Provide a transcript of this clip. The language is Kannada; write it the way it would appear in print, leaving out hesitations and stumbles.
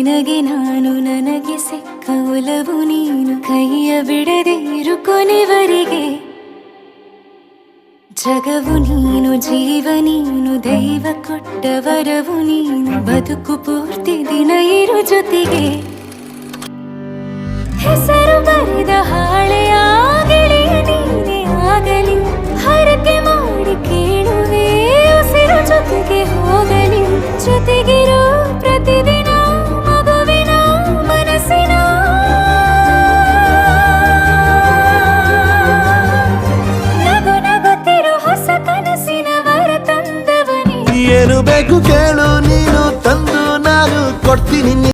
ನಿನಗೆ ನಾನು ನನಗೆ ಸಿಕ್ಕ ಒಲವು ನೀನು ಕೈಯ ಬಿಡದೆ ಇರು ಕೊನೆವರೆಗೆ ಜಗವು ನೀನು ಜೀವ ನೀನು ದೈವ ಕೊಟ್ಟ ವರವು ನೀನು ಬದುಕು ಪೂರ್ತಿ ದಿನ ಇರು ಜೊತೆಗೆ ಹೆಸರು ಬರೆದ ಹಾಳೆಯ ಗೆಳೆಯ ನೀನೇ ಆಗಲಿ ಹರಕೆ ಮಾಡಿ ಕೇಳುವೆ ಉಸಿರು ಜೊತೆಗೆ ಹೋಗಲಿ ಜೊತೆ